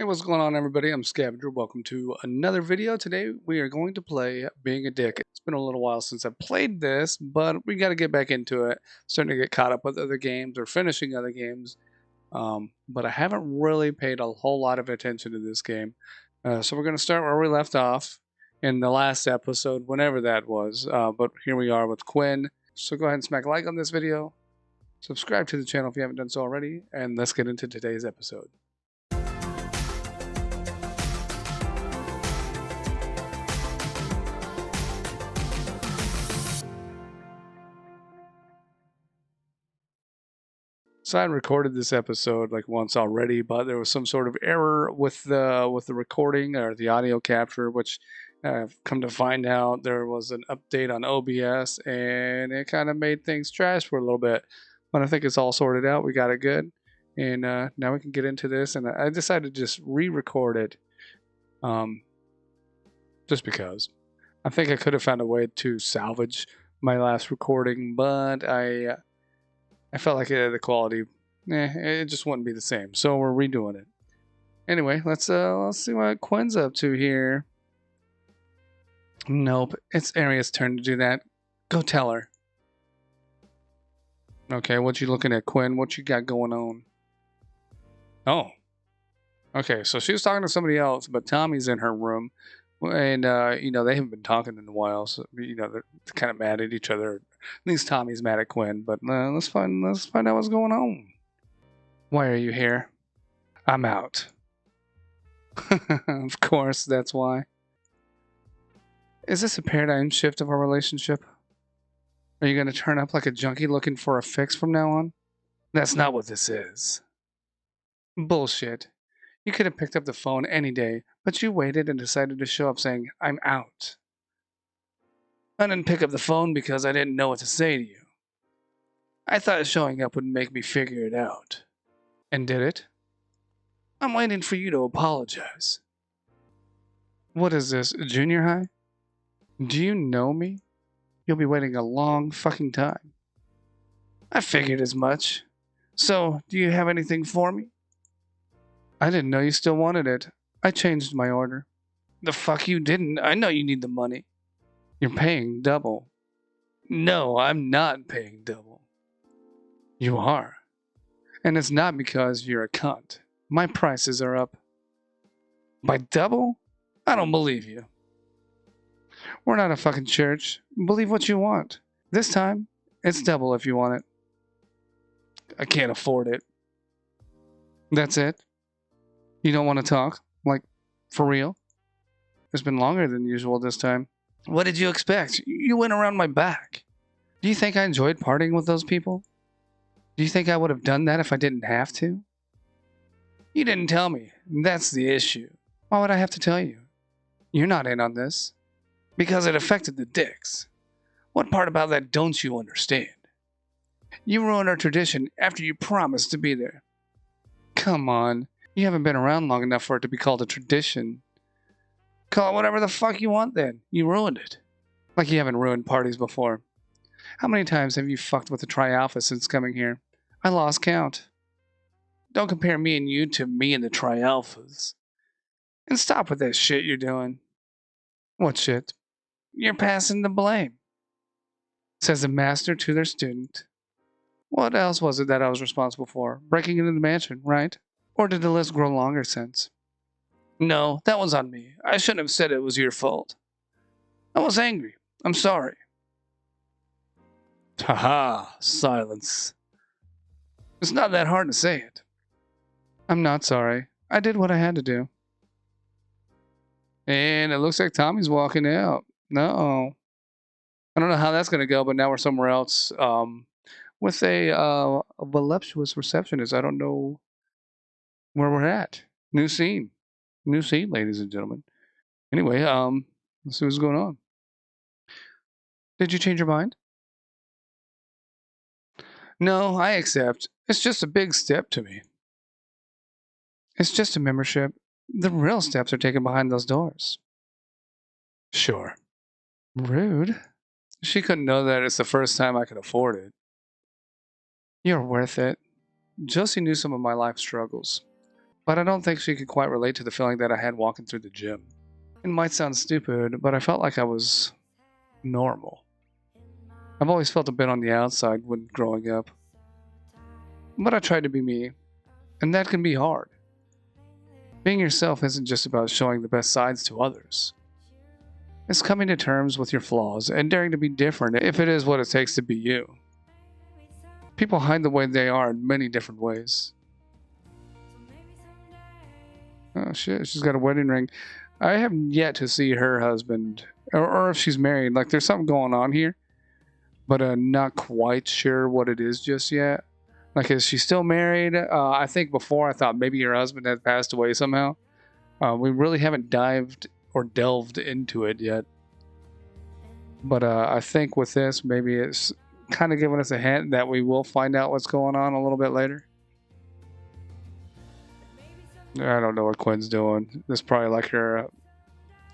Hey, what's going on, everybody? I'm Scavenger. Welcome to another video. Today we are going to play Being a Dick. It's been a little while since I played this, but we got to get back into it. Starting to get caught up with other games or finishing other games, but I haven't really paid a whole lot of attention to this game. So we're going to start where we left off in the last episode, whenever that was. But here we are with Quinn. So go ahead and smack a like on this video. Subscribe to the channel if you haven't done so already, and let's get into today's episode. So I recorded this episode like once already, but there was some sort of error with the recording or the audio capture, which I've come to find out there was an update on OBS and it kind of made things trash for a little bit. But I think it's all sorted out. We got it good, and now we can get into this. And I decided to just re-record it, just because I think I could have found a way to salvage my last recording, but I felt like the quality, it just wouldn't be the same. So we're redoing it. Anyway, let's see what Quinn's up to here. Nope, it's Aria's turn to do that. Go tell her. Okay, what you looking at, Quinn? What you got going on? Oh. Okay, so she was talking to somebody else, but Tommy's in her room. And, they haven't been talking in a while, so, they're kind of mad at each other. At least Tommy's mad at Quinn, but let's find out what's going on. Why are you here? I'm out. Of course, that's why. Is this a paradigm shift of our relationship? Are you going to turn up like a junkie looking for a fix from now on? That's not what this is. Bullshit. You could have picked up the phone any day, but you waited and decided to show up saying, I'm out. I didn't pick up the phone because I didn't know what to say to you. I thought showing up would make me figure it out. And did it? I'm waiting for you to apologize. What is this, junior high? Do you know me? You'll be waiting a long fucking time. I figured as much. So, do you have anything for me? I didn't know you still wanted it. I changed my order. The fuck you didn't. I know you need the money. You're paying double. No, I'm not paying double. You are. And it's not because you're a cunt. My prices are up. By double? I don't believe you. We're not a fucking church. Believe what you want. This time, it's double if you want it. I can't afford it. That's it? You don't want to talk? Like, for real? It's been longer than usual this time. What did you expect? You went around my back. Do you think I enjoyed partying with those people? Do you think I would have done that if I didn't have to? You didn't tell me. That's the issue. Why would I have to tell you? You're not in on this. Because it affected the dicks. What part about that don't you understand? You ruined our tradition after you promised to be there. Come on. You haven't been around long enough for it to be called a tradition. Call it whatever the fuck you want then. You ruined it. Like you haven't ruined parties before. How many times have you fucked with the Tri-Alpha since coming here? I lost count. Don't compare me and you to me and the Tri-Alphas. And stop with that shit you're doing. What shit? You're passing the blame. Says the master to their student. What else was it that I was responsible for? Breaking into the mansion, right? Or did the list grow longer since? No, that was on me. I shouldn't have said it was your fault. I was angry. I'm sorry. Haha, silence. It's not that hard to say it. I'm not sorry. I did what I had to do. And it looks like Tommy's walking out. No. I don't know how that's going to go, but now we're somewhere else with a voluptuous receptionist. I don't know where we're at. New scene. New scene, ladies and gentlemen. Anyway, let's see what's going on. Did you change your mind? No, I accept. It's just a big step to me. It's just a membership. The real steps are taken behind those doors. Sure. Rude. She couldn't know that it's the first time I could afford it. You're worth it. Josie knew some of my life struggles. But I don't think she could quite relate to the feeling that I had walking through the gym. It might sound stupid, but I felt like I was normal. I've always felt a bit on the outside when growing up. But I tried to be me, and that can be hard. Being yourself isn't just about showing the best sides to others. It's coming to terms with your flaws and daring to be different if it is what it takes to be you. People hide the way they are in many different ways. Oh shit, she's got a wedding ring. I have yet to see her husband, or if she's married. Like, there's something going on here, but not quite sure what it is just yet. Like, is she still married? I think before I thought maybe her husband had passed away somehow. We really haven't dived or delved into it yet. But I think with this, maybe it's kind of giving us a hint that we will find out what's going on a little bit later. I don't know what Quinn's doing. This is probably like her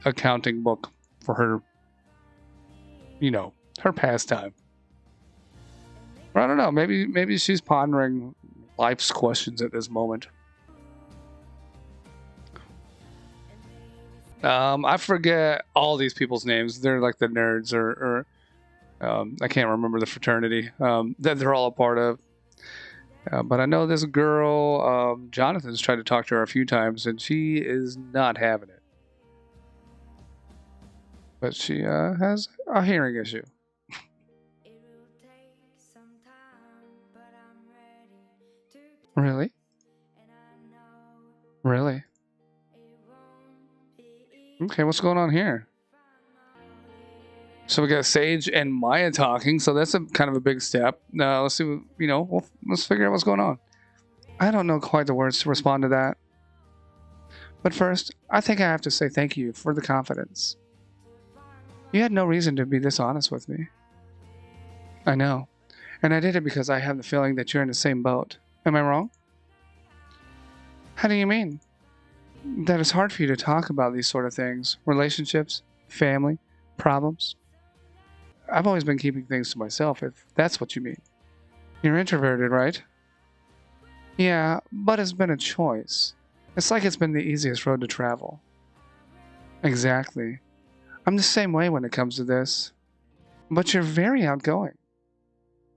accounting book for her, her pastime. Or I don't know. Maybe she's pondering life's questions at this moment. I forget all these people's names. They're like the nerds, or I can't remember the fraternity that they're all a part of. But I know this girl, Jonathan's tried to talk to her a few times, and she is not having it. But she has a hearing issue. Really? Really? Okay, what's going on here? So we got Sage and Maya talking, so that's a kind of a big step. Let's see, let's figure out what's going on. I don't know quite the words to respond to that. But first, I think I have to say thank you for the confidence. You had no reason to be this honest with me. I know. And I did it because I have the feeling that you're in the same boat. Am I wrong? How do you mean? That it's hard for you to talk about these sort of things. Relationships, family, problems. I've always been keeping things to myself, if that's what you mean. You're introverted, right? Yeah, but it's been a choice. It's like it's been the easiest road to travel. Exactly. I'm the same way when it comes to this. But you're very outgoing.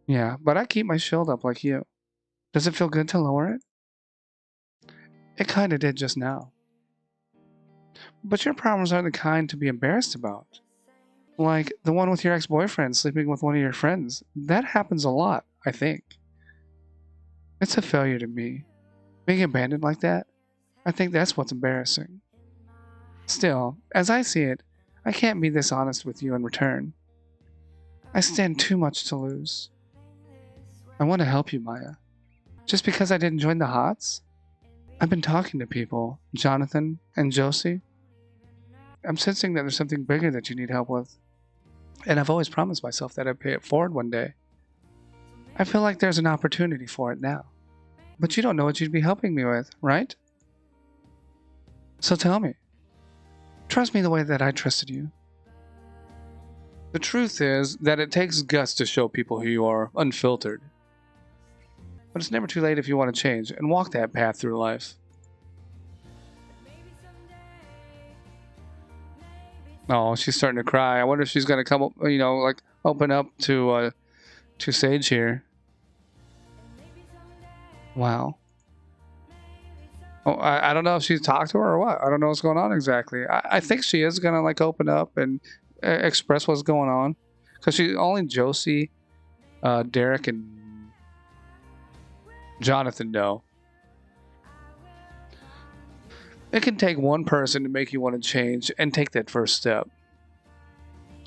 Yeah, but I keep my shield up like you. Does it feel good to lower it? It kinda did just now. But your problems aren't the kind to be embarrassed about. Like the one with your ex-boyfriend sleeping with one of your friends. That happens a lot, I think. It's a failure to me. Being abandoned like that, I think that's what's embarrassing. Still, as I see it, I can't be this honest with you in return. I stand too much to lose. I want to help you, Maya. Just because I didn't join the HOTS? I've been talking to people, Jonathan and Josie. I'm sensing that there's something bigger that you need help with. And I've always promised myself that I'd pay it forward one day. I feel like there's an opportunity for it now. But you don't know what you'd be helping me with, right? So tell me. Trust me the way that I trusted you. The truth is that it takes guts to show people who you are, unfiltered. But it's never too late if you want to change and walk that path through life. Oh, she's starting to cry. I wonder if she's going to come up, like open up to Sage here. Wow. Oh, I don't know if she's talked to her or what. I don't know what's going on exactly. I think she is going to like open up and express what's going on. Because she only Josie, Derek, and Jonathan know. It can take one person to make you want to change and take that first step.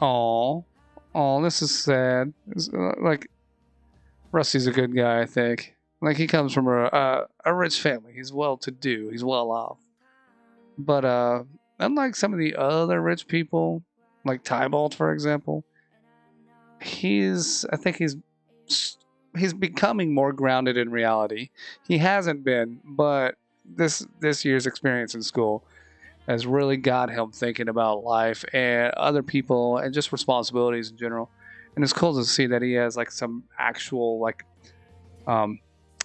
Oh, this is sad. Like, Rusty's a good guy, I think. Like, he comes from a rich family. He's well-to-do. He's well off. But unlike some of the other rich people, like Tybalt, for example, I think he's becoming more grounded in reality. He hasn't been, but this year's experience in school has really got him thinking about life and other people and just responsibilities in general. And it's cool to see that he has like some actual like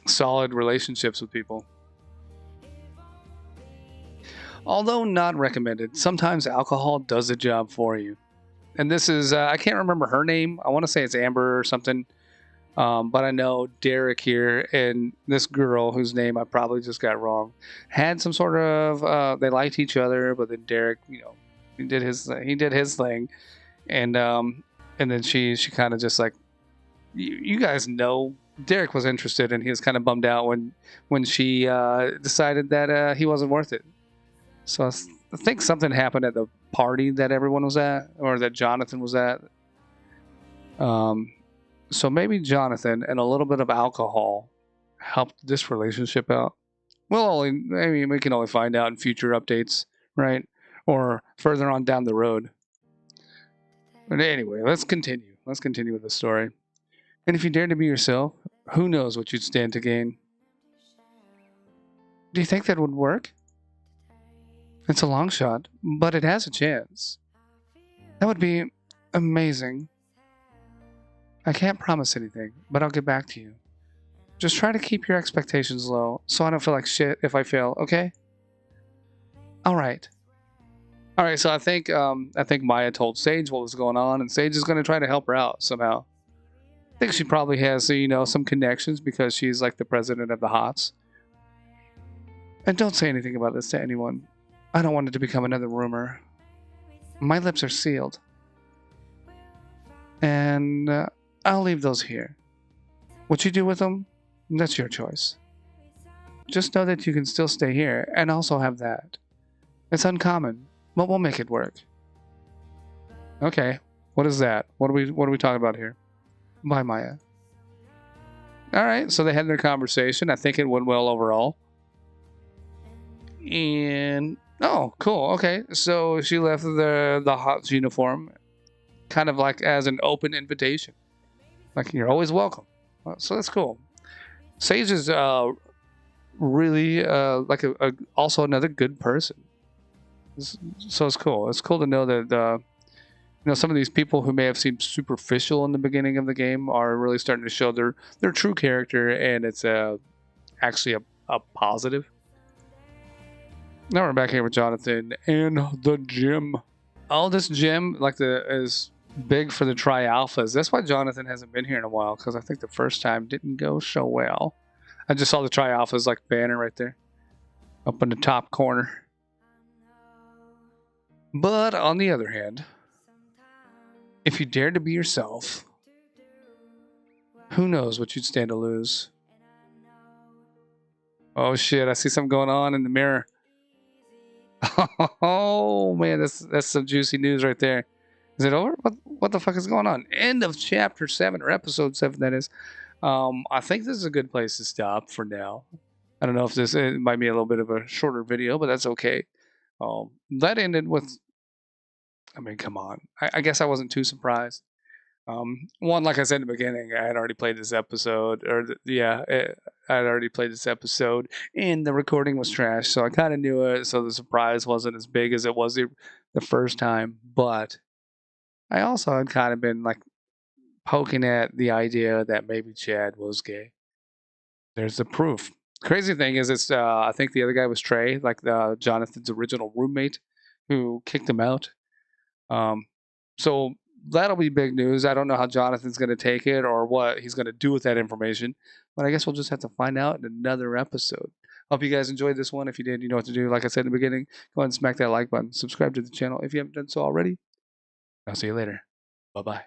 solid relationships with people. Although not recommended, sometimes alcohol does the job for you. And this is, I can't remember her name. I want to say it's Amber or something. But I know Derek here and this girl whose name I probably just got wrong had some sort of, they liked each other, but then Derek, he did his thing. And then she kind of just like, you guys know Derek was interested and he was kind of bummed out when she decided that he wasn't worth it. So I think something happened at the party that everyone was at, or that Jonathan was at. So maybe Jonathan and a little bit of alcohol helped this relationship out. We can only find out in future updates, right? Or further on down the road. But anyway, let's continue. Let's continue with the story. And if you dare to be yourself, who knows what you'd stand to gain? Do you think that would work? It's a long shot, but it has a chance. That would be amazing. I can't promise anything, but I'll get back to you. Just try to keep your expectations low so I don't feel like shit if I fail, okay? Alright. Alright, so I think Maya told Sage what was going on, and Sage is going to try to help her out somehow. I think she probably has, some connections because she's like the president of the HOTS. And don't say anything about this to anyone. I don't want it to become another rumor. My lips are sealed. And I'll leave those here. What you do with them, that's your choice. Just know that you can still stay here and also have that. It's uncommon, but we'll make it work. Okay, what is that? What are we talking about here? Bye, Maya. Alright, so they had their conversation. I think it went well overall. And oh, cool. Okay, so she left the HOTS uniform kind of like as an open invitation. Like, you're always welcome. So that's cool. Sage is really like also another good person. So it's cool. It's cool to know that some of these people who may have seemed superficial in the beginning of the game are really starting to show their true character, and it's actually a positive. Now we're back here with Jonathan and the gym. Oh, this gym is big for the tri-alphas. That's why Jonathan hasn't been here in a while, because I think the first time didn't go so well. I just saw the tri-alphas like banner right there up in the top corner. But on the other hand, if you dare to be yourself, who knows what you'd stand to lose. Oh shit, I see something going on in the mirror. Oh man, that's some juicy news right there. Is it over? What the fuck is going on? End of chapter 7, or episode 7, that is. I think this is a good place to stop for now. I don't know if it might be a little bit of a shorter video, but that's okay. That ended with, I mean, come on. I guess I wasn't too surprised. One, like I said in the beginning, I had already played this episode, I had already played this episode, and the recording was trash, so I kind of knew it, so the surprise wasn't as big as it was the first time, but I also had kind of been, like, poking at the idea that maybe Chad was gay. There's the proof. Crazy thing is, I think the other guy was Trey, like Jonathan's original roommate, who kicked him out. So that'll be big news. I don't know how Jonathan's going to take it or what he's going to do with that information, but I guess we'll just have to find out in another episode. Hope you guys enjoyed this one. If you did, you know what to do. Like I said in the beginning, go ahead and smack that like button. Subscribe to the channel if you haven't done so already. I'll see you later. Bye-bye.